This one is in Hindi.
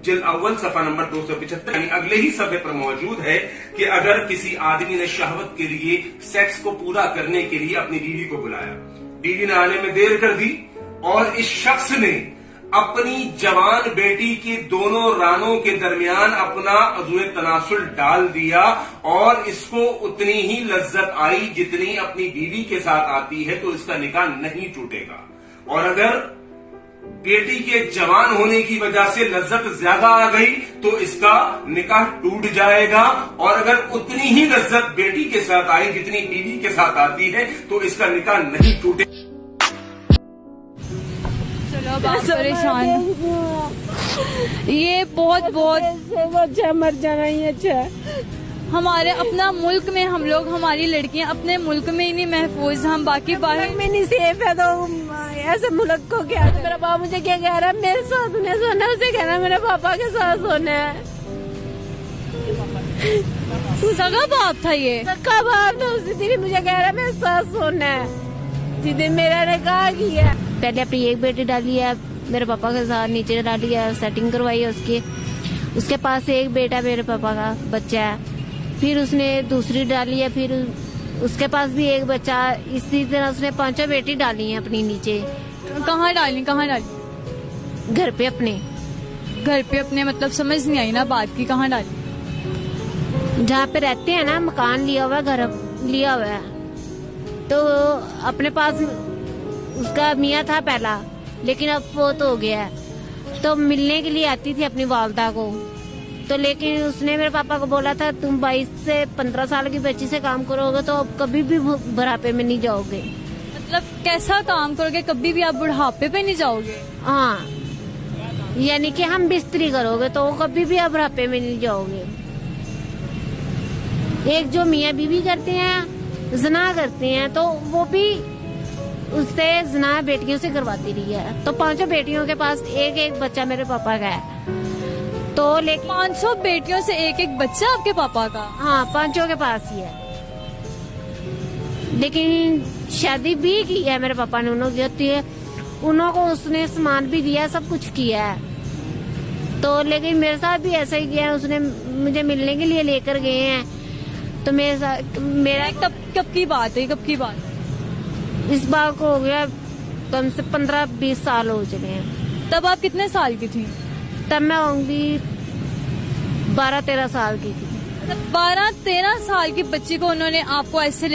जिल्द अव्वल सफा नंबर 275 यानी अगले ही सफे पर मौजूद है कि अगर किसी आदमी ने शहवत के लिए सेक्स को पूरा करने के लिए अपनी बीवी को बुलाया, बीवी ने आने में देर कर दी और इस शख्स ने अपनी जवान बेटी के दोनों रानों के दरमियान अपना अज़ुए तनासुल डाल दिया और इसको उतनी ही लज्जत आई जितनी अपनी बीवी के साथ आती है, तो इसका निकाह नहीं टूटेगा। और अगर बेटी के जवान होने की वजह से लज्जत ज्यादा आ गई तो इसका निकाह टूट जाएगा। और अगर उतनी ही लज्जत बेटी के साथ आई जितनी बीवी के साथ आती है तो इसका निकाह नहीं टूटेगा। परेशान ये बहुत अच्छा मर जाना ही अच्छा। हमारे अपना मुल्क में हम लोग, हमारी लड़कियां अपने मुल्क में ही नहीं महफूज, हम बाकी बाहर में नहीं सेफ है, तो ऐसे मुल्क को क्या। मेरा बाप मुझे क्या कह रहा है, मेरे साथ उन्हें सोना, उसे कहना मेरे पापा के साथ सोना है। सगा बाप था ये, सगा बाप था, उसी दिन मुझे कह रहा है मेरे साथ सोना है जिस मेरा ने कहा किया। पहले अपनी एक बेटी डाली है मेरे पापा के साथ, नीचे डाली है, सेटिंग करवाई है उसकी। उसके पास एक बेटा मेरे पापा का बच्चा है, फिर उसने दूसरी डाली है, फिर उसके पास भी एक बच्चा। इसी तरह उसने 5 बेटी डाली है अपनी नीचे। कहाँ डाली? घर पे अपने। घर पे अपने मतलब समझ नहीं आई ना बात की, कहाँ डाली? जहाँ पे रहते हैं ना, मकान लिया हुआ है, घर लिया हुआ है, तो अपने पास उसका मियाँ था पहला, लेकिन अब फोत हो गया है। तो मिलने के लिए आती थी अपनी वालदा को, तो लेकिन उसने मेरे पापा को बोला था तुम 22 से 15 साल की बच्ची से काम करोगे तो अब कभी भी बुढ़ापे में नहीं जाओगे। मतलब कैसा काम करोगे, कभी भी आप बुढ़ापे पे नहीं जाओगे? हाँ, यानी कि हम बिस्तरी करोगे तो कभी भी आप बुढ़ापे में नहीं जाओगे। एक जो मियाँ बीवी करते हैं, जना करते हैं, तो वो भी उससे जना बेटियों से करवाती रही है। तो 5 बेटियों के पास एक बच्चा मेरे पापा का है। तो लेकिन 500 बेटियों से एक बच्चा आपके पापा का? हाँ, 5 के पास ही है, लेकिन शादी भी की है मेरे पापा ने उन्हों को उसने सामान भी दिया, सब कुछ किया है। तो लेकिन मेरे साथ भी ऐसा ही किया, उसने मुझे मिलने के लिए लेकर गए हैं। तो मेरे साथ मेरा कब की बात है? कब की बात? इस बार को हो गया कम से 15-20 साल हो चुके हैं। तब आप कितने साल की थी? तब मैं होंगी 12-13 साल की थी। 12-13 साल की बच्ची को उन्होंने आपको ऐसे